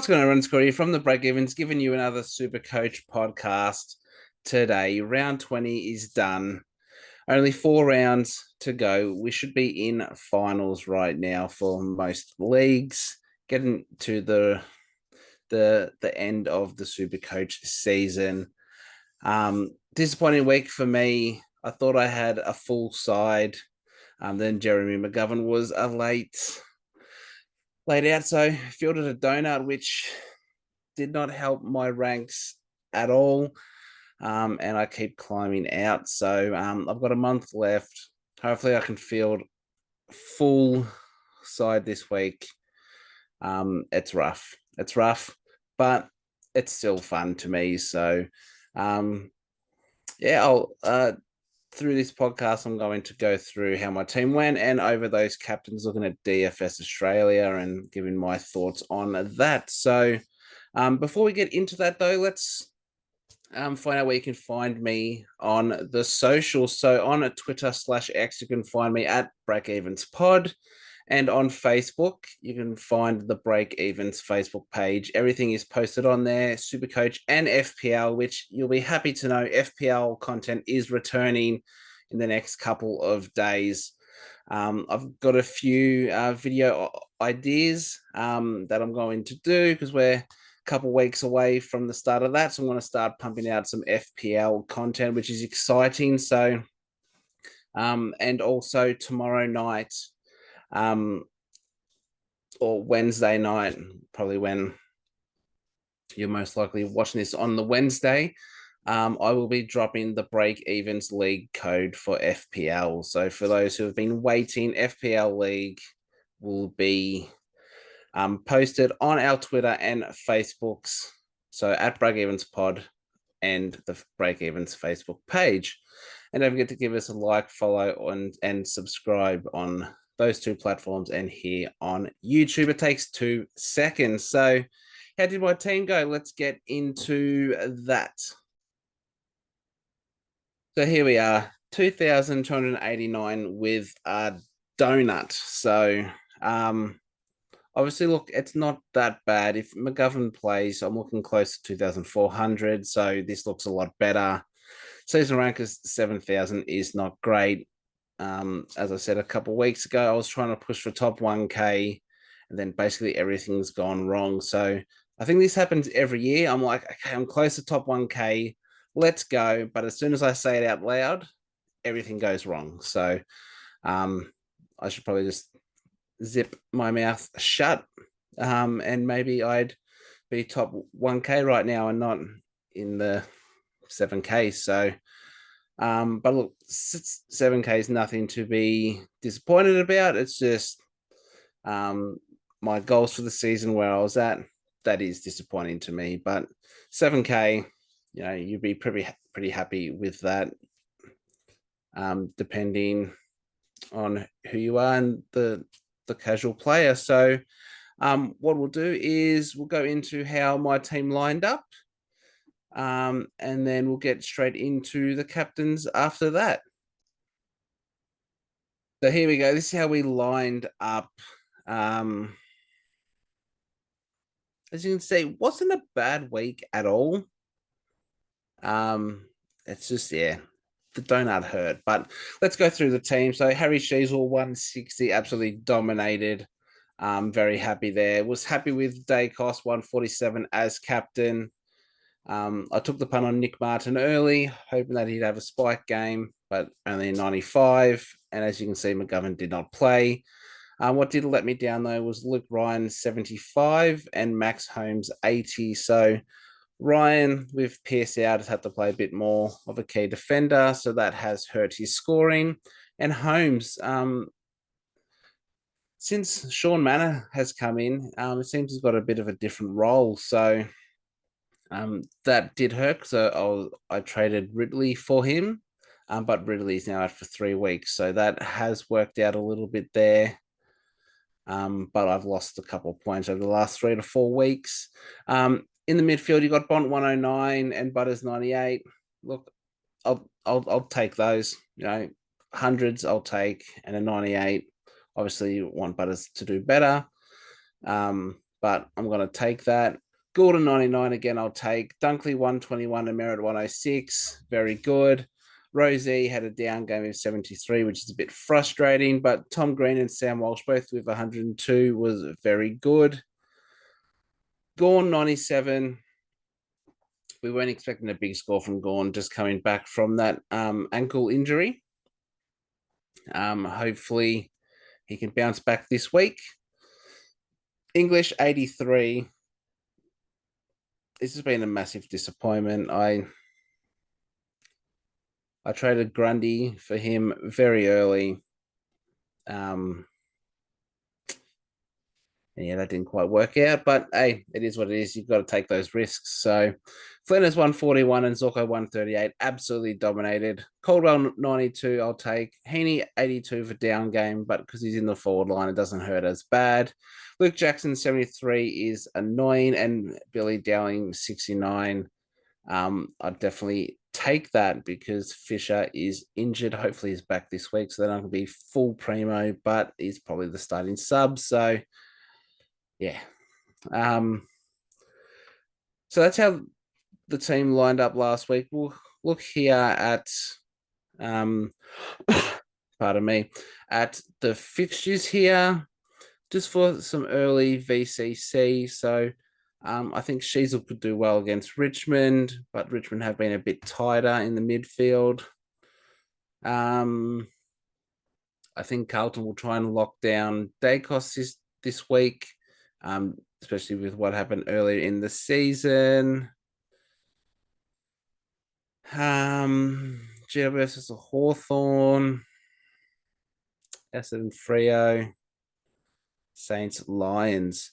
What's going on, Scotty? From the Breakevens, giving you another Super Coach podcast today. Round 20 is done. Only 4 rounds to go. We should be in finals right now for most leagues. Getting to the end of the Super Coach season. Disappointing week for me. I thought I had a full side. Then Jeremy McGovern was a laid out, so fielded a donut, which did not help my ranks at all. And I keep climbing out. So I've got a month left. Hopefully I can field full side this week. It's rough. It's rough, but it's still fun to me. So I'll through this podcast, I'm going to go through how my team went and over those captains, looking at DFS Australia and giving my thoughts on that. So before we get into that, though, let's find out where you can find me on the socials. So on Twitter/X, you can find me at Breakevens Pod. And on Facebook, you can find the Breakevens Facebook page. Everything is posted on there, Supercoach and FPL, which you'll be happy to know FPL content is returning in the next couple of days. I've got a few video ideas that I'm going to do because we're a couple of weeks away from the start of that. So I'm going to start pumping out some FPL content, which is exciting. So, and also tomorrow night, or Wednesday night, probably when you're most likely watching this on the Wednesday, I will be dropping the Breakevens League code for FPL. So for those who have been waiting, FPL League will be posted on our Twitter and Facebooks. So at Breakevens Pod and the Breakevens Facebook page. And don't forget to give us a like, follow, and subscribe on those two platforms and here on YouTube. It takes 2 seconds. So how did my team go? Let's get into that. So here we are, 2,289 with a donut. So obviously, look, it's not that bad. If McGovern plays, I'm looking close to 2,400. So this looks a lot better. Season rank is 7,000 is not great. As I said a couple of weeks ago, I was trying to push for top 1K, and then basically everything's gone wrong. So I think this happens every year. I'm like, okay, I'm close to top 1K. Let's go. But as soon as I say it out loud, everything goes wrong. So I should probably just zip my mouth shut. And maybe I'd be top 1K right now and not in the 7K. So but look, 7K is nothing to be disappointed about. It's just my goals for the season where I was at, that is disappointing to me. But 7K, you'd be pretty happy with that, depending on who you are and the casual player. So what we'll do is we'll go into how my team lined up. And then we'll get straight into the captains after that. So here we go. This is how we lined up. As you can see, wasn't a bad week at all. It's just, the donut hurt. But let's go through the team. So Harry Sheasel, 160, absolutely dominated. Very happy there. Was happy with Dacos, 147 as captain. I took the punt on Nick Martin early, hoping that he'd have a spike game, but only a 95. And as you can see, McGovern did not play. What did let me down, though, was Luke Ryan, 75, and Max Holmes, 80. So Ryan, with Pierce out, has had to play a bit more of a key defender, so that has hurt his scoring. And Holmes, since Sean Manor has come in, it seems he's got a bit of a different role. So that did hurt. So I traded Ridley for him, but Ridley's now out for 3 weeks. So that has worked out a little bit there. But I've lost a couple of points over the last 3 to 4 weeks. In the midfield, you got Bont 109 and Butters 98. Look, I'll take those. Hundreds I'll take, and a 98. Obviously, you want Butters to do better. but I'm going to take that. Gordon 99 again, I'll take. Dunkley 121 and Merritt 106. Very good. Rosie had a down game of 73, which is a bit frustrating, but Tom Green and Sam Walsh both with 102 was very good. Gorn 97. We weren't expecting a big score from Gorn, just coming back from that ankle injury. Hopefully he can bounce back this week. English 83. This has been a massive disappointment. I traded Grundy for him very early. And yeah, that didn't quite work out, but hey, it is what it is. You've got to take those risks. So Flinders 141 and Zorko 138 absolutely dominated. Caldwell 92, I'll take. Heaney 82 for down game, but because he's in the forward line, it doesn't hurt as bad. Luke Jackson 73 is annoying, and Billy Dowling 69. I'd definitely take that because Fisher is injured. Hopefully he's back this week, so then I can be full primo, but he's probably the starting sub. So yeah. So that's how the team lined up last week. We'll look here at pardon me, at the fixtures here, just for some early VCC. So I think Sheasel could do well against Richmond, but Richmond have been a bit tighter in the midfield. I think Carlton will try and lock down Dacos this week, especially with what happened earlier in the season. Geo versus a Hawthorn, Acid and Frio, Saints, Lions.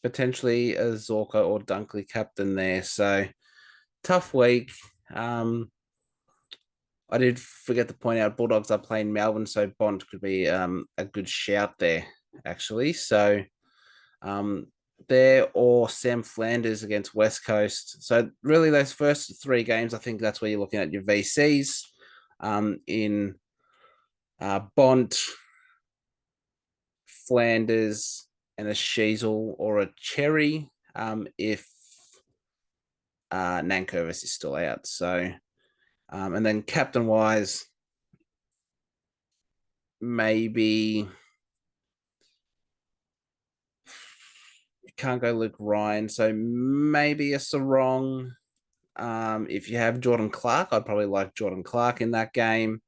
Potentially a Zorko or Dunkley captain there. So tough week. I did forget to point out Bulldogs are playing Melbourne, so Bond could be a good shout there, actually. So there or Sam Flanders against West Coast. So really those first three games, I think that's where you're looking at your VCs in Bont, Flanders, and a Sheasel or a Cherry if Nankervis is still out. So and then captain wise, maybe you can't go Luke Ryan, so maybe a Sarong. If you have Jordan Clark, I'd probably like Jordan Clark in that game.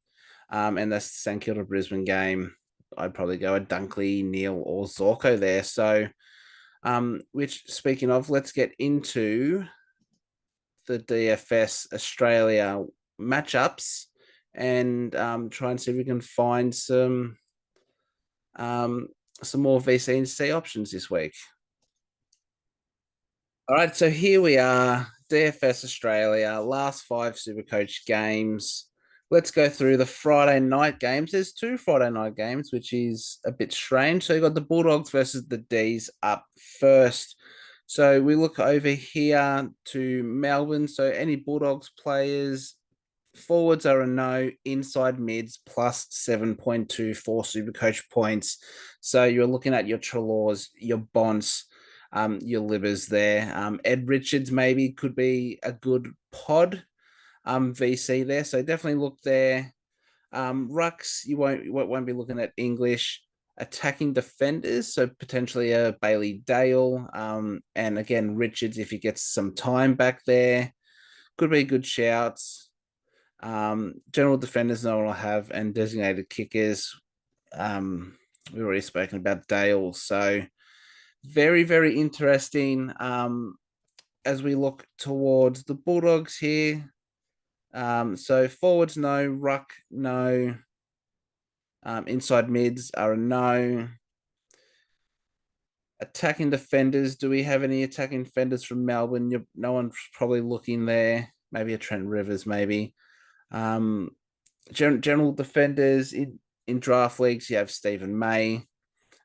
And the St Kilda Brisbane game, I'd probably go a Dunkley, Neil, or Zorko there. So, which speaking of, let's get into the DFS Australia matchups and try and see if we can find some more VC and C options this week. All right, so here we are, DFS Australia, last 5 Supercoach games. Let's go through the Friday night games. There's 2 Friday night games, which is a bit strange. So you've got the Bulldogs versus the D's up first. So we look over here to Melbourne. So any Bulldogs players, forwards are a no, inside mids plus 7.24 Supercoach points. So you're looking at your Trelaws, your Bonds, your Livers there. Ed Richards maybe could be a good pod VC there. So definitely look there. Rucks, you won't be looking at English. Attacking defenders, so potentially a Bailey Dale. And again, Richards, if he gets some time back there, could be good shouts. General defenders, no one will have, and designated kickers. We've already spoken about Dale. So very, very interesting as we look towards the Bulldogs here. So forwards, no. Ruck, no. Inside mids are a no. Attacking defenders. Do we have any attacking defenders from Melbourne? No one's probably looking there. Maybe a Trent Rivers, maybe. General defenders in draft leagues, you have Stephen May,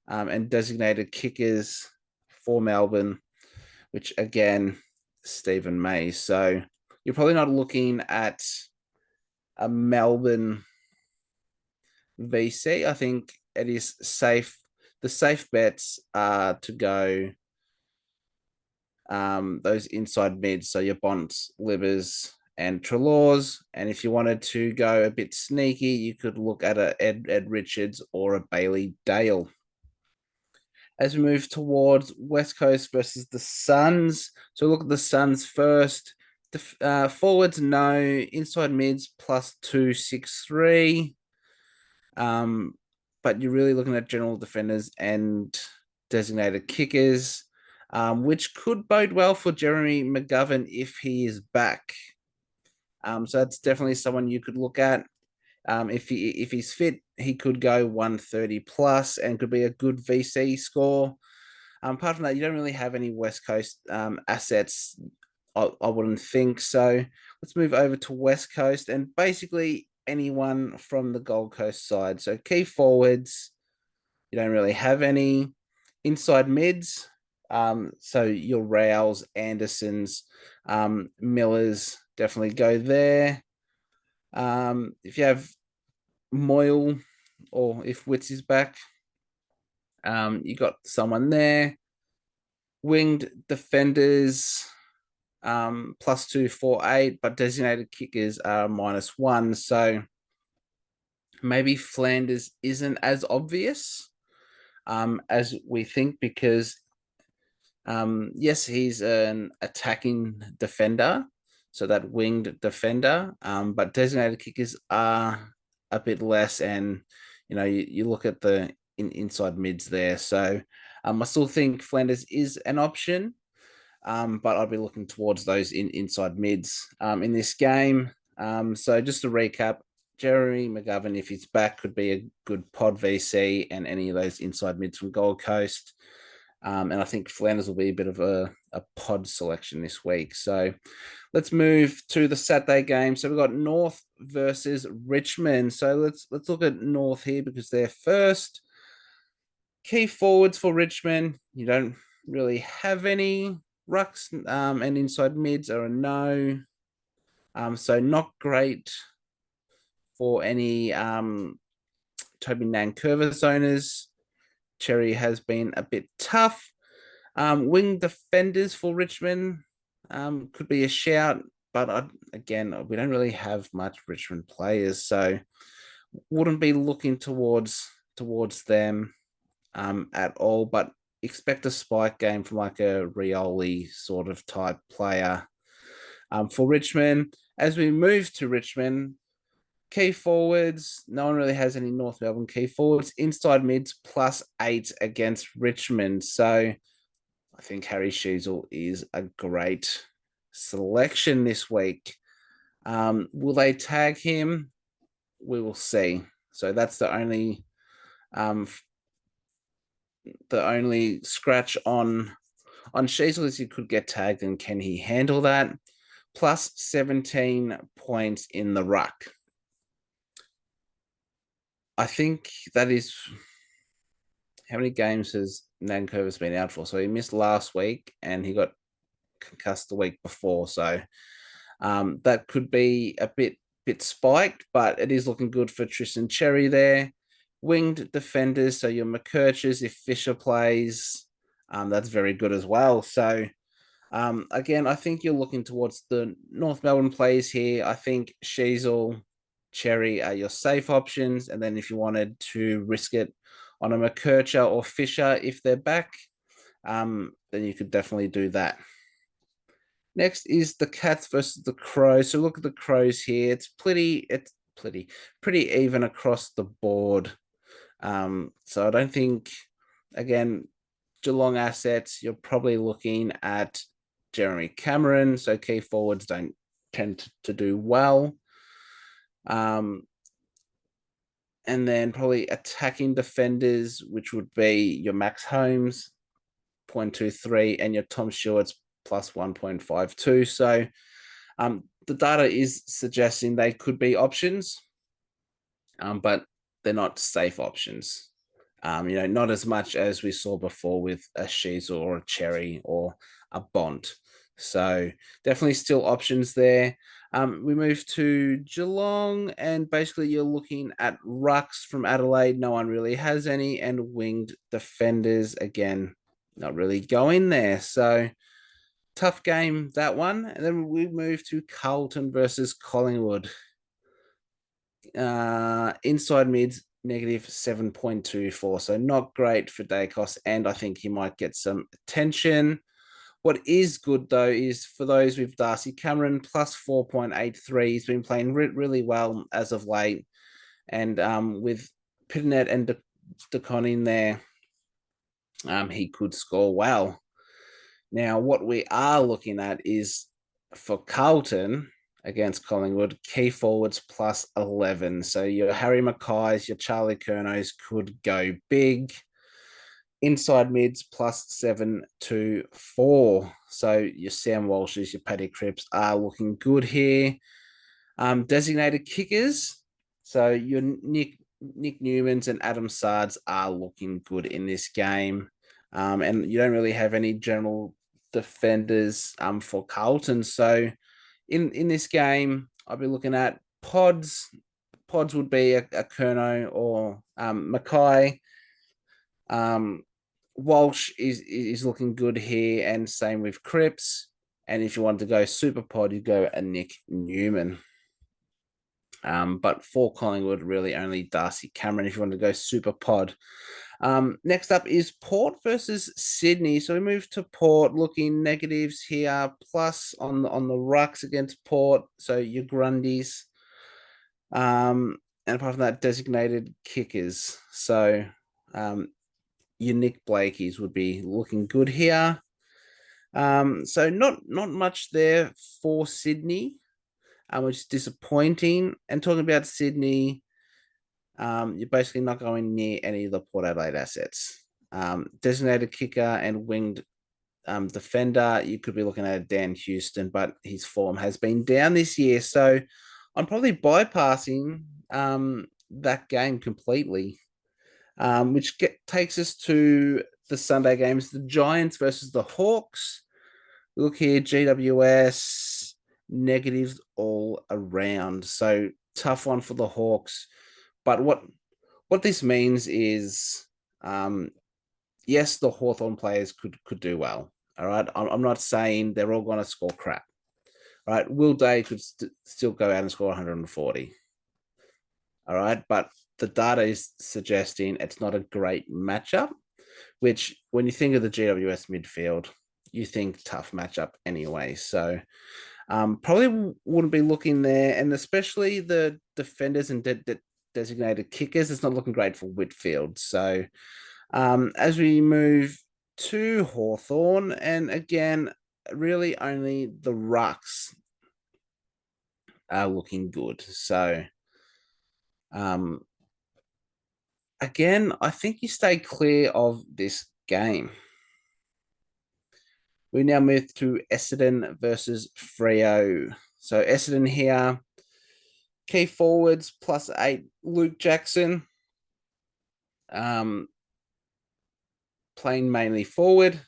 and designated kickers for Melbourne, which again, Stephen May. So you're probably not looking at a Melbourne VC. I think it is safe the safe bets are to go those inside mids, so your Bonds, Livers, and Trelaws. And if you wanted to go a bit sneaky, you could look at a Ed Richards or a Bailey Dale. As we move towards West Coast versus the Suns, so look at the Suns first. The forwards, no. Inside mids, +263. But you're really looking at general defenders and designated kickers, which could bode well for Jeremy McGovern if he is back. So that's definitely someone you could look at. If he's fit, he could go 130 plus and could be a good VC score. Apart from that, you don't really have any West Coast assets. I wouldn't think so. Let's move over to West Coast and basically anyone from the Gold Coast side. So key forwards, you don't really have any. Inside mids, so your Rows, Andersons, Millers, definitely go there. If you have Moyle or if Witz is back, you got someone there. Winged defenders, +248, but designated kickers are -1. So maybe Flanders isn't as obvious as we think, because yes, he's an attacking defender, so that winged defender, but designated kickers are a bit less, and you look at the inside mids there. So I still think Flanders is an option, but I'd be looking towards those inside mids in this game. So just to recap, Jeremy McGovern, if he's back, could be a good pod VC and any of those inside mids from Gold Coast. And I think Flanders will be a bit of a pod selection this week. So let's move to the Saturday game. So we've got North versus Richmond. So let's look at North here because they're first. Key forwards for Richmond, you don't really have any. Rucks and inside mids are a no. So not great for any Toby Nankervis owners. Cherry has been a bit tough. Wing defenders for Richmond could be a shout, but again, we don't really have much Richmond players, so wouldn't be looking towards them at all. But expect a spike game from like a Rioli sort of type player for Richmond. As we move to Richmond, key forwards, no one really has any North Melbourne key forwards. Inside mids, +8 against Richmond. So I think Harry Sheasel is a great selection this week. Will they tag him? We will see. So that's the only scratch on Sheasel is he could get tagged, and can he handle that? +17 points in the ruck. I think that is, how many games has Nankervis been out for? So he missed last week and he got concussed the week before. So that could be a bit spiked, but it is looking good for Tristan Cherry there. Winged defenders, so your McKerches, if Fisher plays, that's very good as well. So again, I think you're looking towards the North Melbourne plays here. I think Sheasel, Cherry are your safe options. And then if you wanted to risk it on a McKercher or Fisher, if they're back, then you could definitely do that. Next is the Cats versus the Crows. So look at the Crows here. It's pretty even across the board. So I don't think, again, Geelong assets, you're probably looking at Jeremy Cameron. So key forwards don't tend to do well. And then probably attacking defenders, which would be your Max Holmes, 0.23, and your Tom Stewart's +1.52. So the data is suggesting they could be options, but they're not safe options. Not as much as we saw before with a Sheasel or a Cherry or a Bond. So definitely still options there. We move to Geelong, and basically you're looking at rucks from Adelaide. No one really has any, and winged defenders again, not really going there. So tough game, that one. And then we move to Carlton versus Collingwood. Inside mids negative 7.24, so not great for Dacos, and I think he might get some attention. What is good though is for those with Darcy Cameron plus 4.83. He's been playing really well as of late, and with Pitternet and DeCon in there, he could score well. Now, what we are looking at is for Carlton against Collingwood, key forwards plus 11. So your Harry Mackay's, your Charlie Curnows could go big. Inside mids plus 7-4. So your Sam Walsh's, your Paddy Cripps are looking good here. Designated kickers. So your Nick Newmans and Adam Sards are looking good in this game. And you don't really have any general defenders for Carlton. So in this game, I'll be looking at pods. Pods would be a Curnow or Mackay. Walsh is looking good here, and same with Cripps. And if you want to go super pod, you go a Nick Newman. But for Collingwood, really only Darcy Cameron if you want to go super pod. Next up is Port versus Sydney. So we move to Port, looking negatives here, plus on the rucks against Port. So your Grundys. And apart from that, designated kickers. So your Nick Blakey's would be looking good here. So not much there for Sydney, which is disappointing. And talking about Sydney, you're basically not going near any of the Port Adelaide assets. Designated kicker and winged defender, you could be looking at Dan Houston, but his form has been down this year. So I'm probably bypassing that game completely, which takes us to the Sunday games, the Giants versus the Hawks. Look here, GWS, negatives all around. So tough one for the Hawks. But what this means is, yes, the Hawthorn players could do well. All right. I'm not saying they're all going to score crap. All right. Will Day could still go out and score 140. All right. But the data is suggesting it's not a great matchup, which when you think of the GWS midfield, you think tough matchup anyway. So probably wouldn't be looking there. And especially the defenders and designated kickers, it's not looking great for Whitfield. So as we move to Hawthorn, and again, really only the rucks are looking good. So again, I think you stay clear of this game. We now move to Essendon versus Freo. So Essendon here, key forwards +8, Luke Jackson, playing mainly forward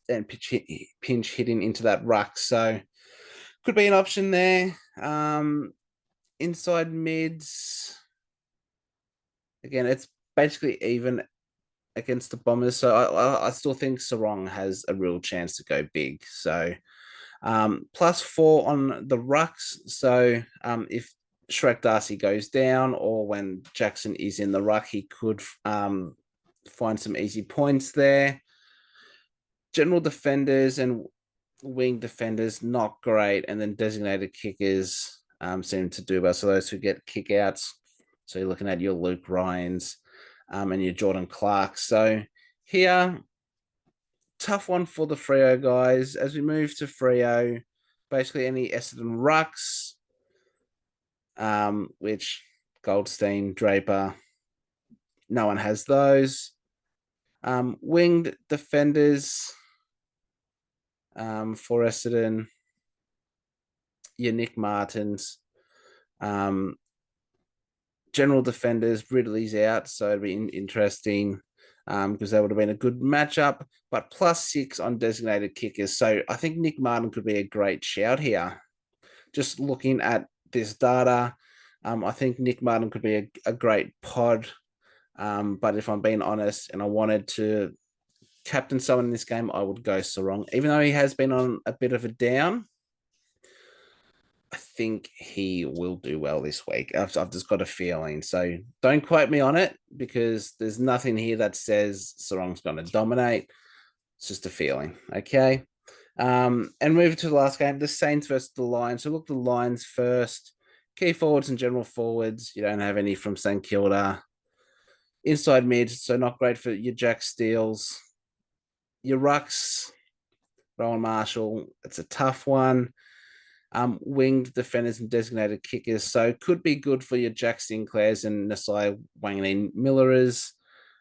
and pinch hitting into that ruck. So could be an option there. Inside mids, again, it's basically even against the Bombers. So I still think Sarong has a real chance to go big. So +4 on the rucks. So if Shrek Darcy goes down, or when Jackson is in the ruck, he could find some easy points there. General defenders and wing defenders, not great. And then designated kickers seem to do well. So those who get kickouts. So you're looking at your Luke Ryans and your Jordan Clark. So here, tough one for the Freo guys. As we move to Freo, basically any Essendon rucks, which Goldstein, Draper, no one has those. Winged defenders for Essendon, your Nick Martins. General defenders, Ridley's out, so it'd be interesting. because that would have been a good matchup, but +6 on designated kickers. So I think Nick Martin could be a great shout here. Just looking at this data, I think Nick Martin could be a great pod. But if I'm being honest and I wanted to captain someone in this game, I would go Sarong. Even though he has been on a bit of a down, I think he will do well this week. I've just got a feeling. So don't quote me on it because there's nothing here that says Sarong's going to dominate. It's just a feeling. Okay. And moving to the last game, the Saints versus the Lions. So look, the Lions first. Key forwards and general forwards. You don't have any from St Kilda. Inside mid, so not great for your Jack Steels. Your rucks, Rowan Marshall, it's a tough one. Winged defenders and designated kickers, so could be good for your Jack Sinclairs and Nasai Wanganeen Millerers.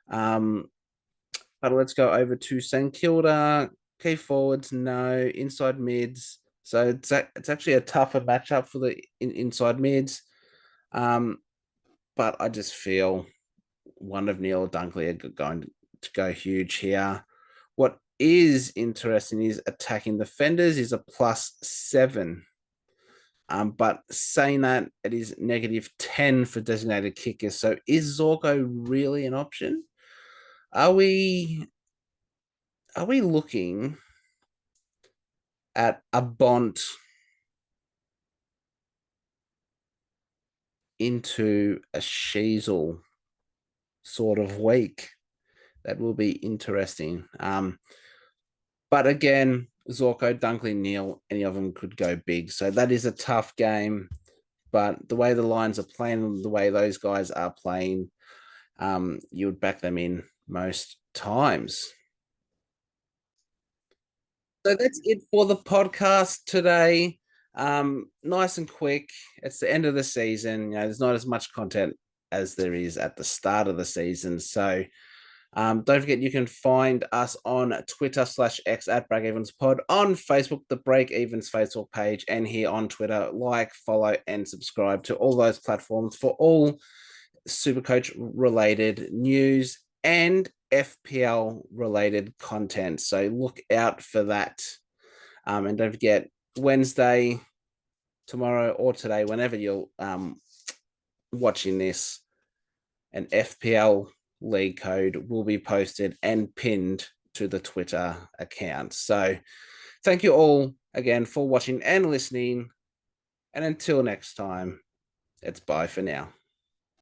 But let's go over to St Kilda. Key forwards, no. Inside mids, so it's actually a tougher matchup for the inside mids. But I just feel one of Neil or Dunkley are going to go huge here. What is interesting is attacking defenders is a +7. But saying that, it is -10 for designated kickers. So is Zorko really an option? Are we looking at a Bont into a Sheasel sort of week? That will be interesting. But again, Zorko, Dunkley, Neil, any of them could go big. So that is a tough game. But the way the Lions are playing, the way those guys are playing, you would back them in most times. So that's it for the podcast today. Nice and quick. It's the end of the season. You know, there's not as much content as there is at the start of the season. So don't forget you can find us on Twitter/X at Breakevens Pod, on Facebook, the Breakevens Facebook page, and here on Twitter. Like, follow, and subscribe to all those platforms for all Supercoach related news and FPL related content. So look out for that. And don't forget, Wednesday, tomorrow, or today, whenever you're watching this, an FPL league code will be posted and pinned to the Twitter account. So thank you all again for watching and listening. And until next time, it's bye for now.